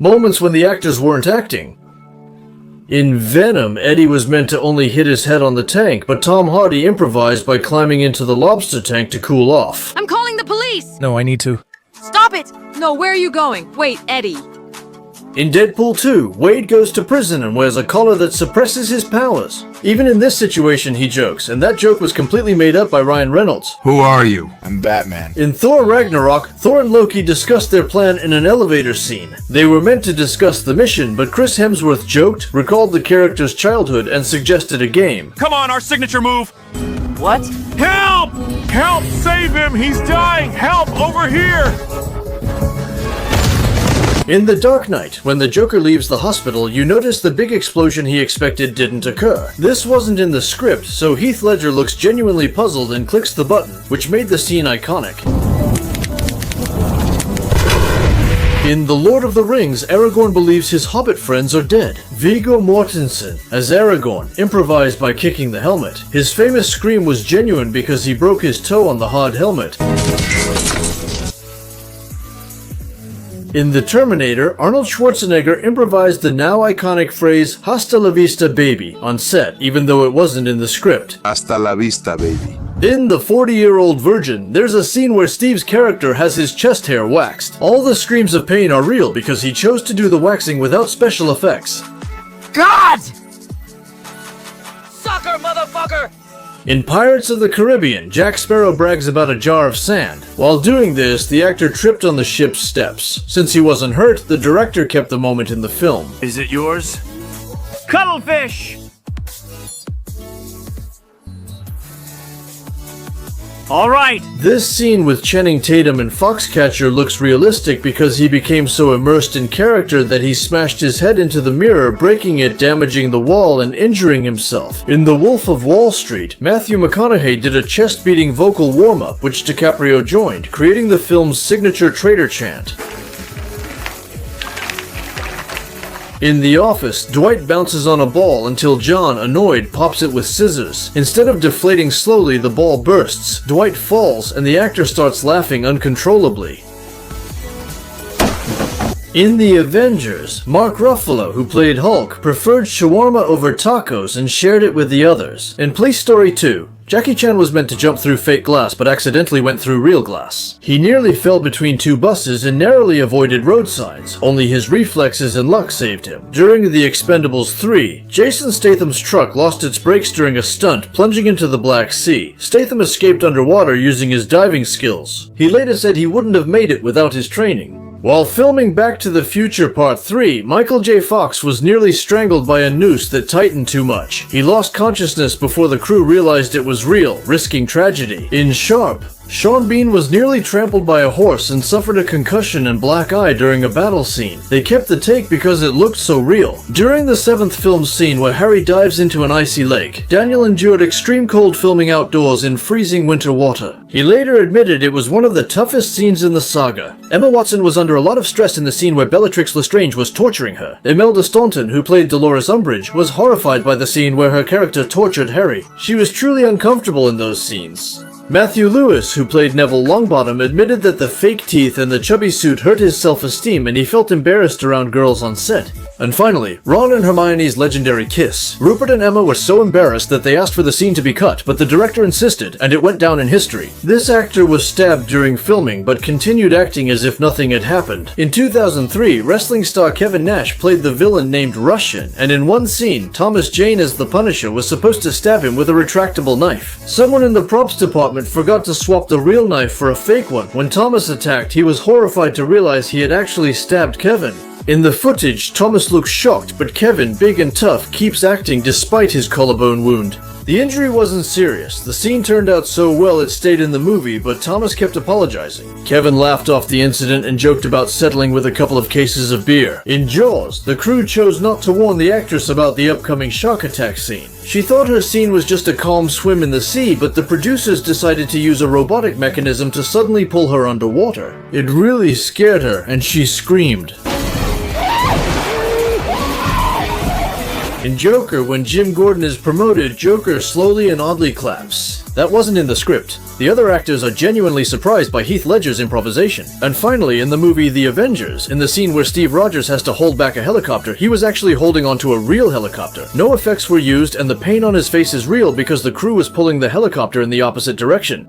moments when the actors weren't acting. In Venom, Eddie was meant to only hit his head on the tank, but Tom Hardy improvised by climbing into the lobster tank to cool off. I'm calling the police! No, I need to. Stop it! No, where are you going? Wait, Eddie. In Deadpool 2, Wade goes to prison and wears a collar that suppresses his powers. Even in this situation, he jokes, and that joke was completely made up by Ryan Reynolds. Who are you? I'm Batman. In Thor Ragnarok, Thor and Loki discussed their plan in an elevator scene. They were meant to discuss the mission, but Chris Hemsworth joked, recalled the character's childhood, and suggested a game. Come on, our signature move! What? Help! Help! Save him! He's dying! Help! Over here! In The Dark Knight, when the Joker leaves the hospital, you notice the big explosion he expected didn't occur. This wasn't in the script, so Heath Ledger looks genuinely puzzled and clicks the button, which made the scene iconic. In The Lord of the Rings, Aragorn believes his hobbit friends are dead. Viggo Mortensen, as Aragorn, improvised by kicking the helmet. His famous scream was genuine because he broke his toe on the hard helmet. In The Terminator, Arnold Schwarzenegger improvised the now iconic phrase, "Hasta la vista, baby," on set, even though it wasn't in the script. Hasta la vista, baby. In The 40-Year-Old Virgin, there's a scene where Steve's character has his chest hair waxed. All the screams of pain are real because he chose to do the waxing without special effects. God! Sucker, motherfucker! In Pirates of the Caribbean, Jack Sparrow brags about a jar of sand. While doing this, the actor tripped on the ship's steps. Since he wasn't hurt, the director kept the moment in the film. Is it yours? Cuttlefish! Alright! This scene with Channing Tatum and Foxcatcher looks realistic because he became so immersed in character that he smashed his head into the mirror, breaking it, damaging the wall, and injuring himself. In The Wolf of Wall Street, Matthew McConaughey did a chest-beating vocal warm-up, which DiCaprio joined, creating the film's signature traitor chant. In The Office, Dwight bounces on a ball until John, annoyed, pops it with scissors. Instead of deflating slowly, the ball bursts. Dwight falls, and the actor starts laughing uncontrollably. In The Avengers, Mark Ruffalo, who played Hulk, preferred shawarma over tacos and shared it with the others. In Police Story 2, Jackie Chan was meant to jump through fake glass but accidentally went through real glass. He nearly fell between two buses and narrowly avoided road signs. Only his reflexes and luck saved him. During The Expendables 3, Jason Statham's truck lost its brakes during a stunt, plunging into the Black Sea. Statham escaped underwater using his diving skills. He later said he wouldn't have made it without his training. While filming Back to the Future Part 3, Michael J. Fox was nearly strangled by a noose that tightened too much. He lost consciousness before the crew realized it was real, risking tragedy. In Sharp, Sean Bean was nearly trampled by a horse and suffered a concussion and black eye during a battle scene. They kept the take because it looked so real. During the 7th film scene where Harry dives into an icy lake, Daniel endured extreme cold filming outdoors in freezing winter water. He later admitted it was one of the toughest scenes in the saga. Emma Watson was under a lot of stress in the scene where Bellatrix Lestrange was torturing her. Imelda Staunton, who played Dolores Umbridge, was horrified by the scene where her character tortured Harry. She was truly uncomfortable in those scenes. Matthew Lewis, who played Neville Longbottom, admitted that the fake teeth and the chubby suit hurt his self-esteem and he felt embarrassed around girls on set. And finally, Ron and Hermione's legendary kiss. Rupert and Emma were so embarrassed that they asked for the scene to be cut, but the director insisted, and it went down in history. This actor was stabbed during filming, but continued acting as if nothing had happened. In 2003, wrestling star Kevin Nash played the villain named Russian, and in one scene, Thomas Jane as the Punisher was supposed to stab him with a retractable knife. Someone in the props department forgot to swap the real knife for a fake one. When Thomas attacked, he was horrified to realize he had actually stabbed Kevin. In the footage, Thomas looks shocked, but Kevin, big and tough, keeps acting despite his collarbone wound. The injury wasn't serious. The scene turned out so well it stayed in the movie, but Thomas kept apologizing. Kevin laughed off the incident and joked about settling with a couple of cases of beer. In Jaws, the crew chose not to warn the actress about the upcoming shark attack scene. She thought her scene was just a calm swim in the sea, but the producers decided to use a robotic mechanism to suddenly pull her underwater. It really scared her, and she screamed. In Joker, when Jim Gordon is promoted, Joker slowly and oddly claps. That wasn't in the script. The other actors are genuinely surprised by Heath Ledger's improvisation. And finally, in the movie The Avengers, in the scene where Steve Rogers has to hold back a helicopter, he was actually holding onto a real helicopter. No effects were used, and the pain on his face is real because the crew was pulling the helicopter in the opposite direction.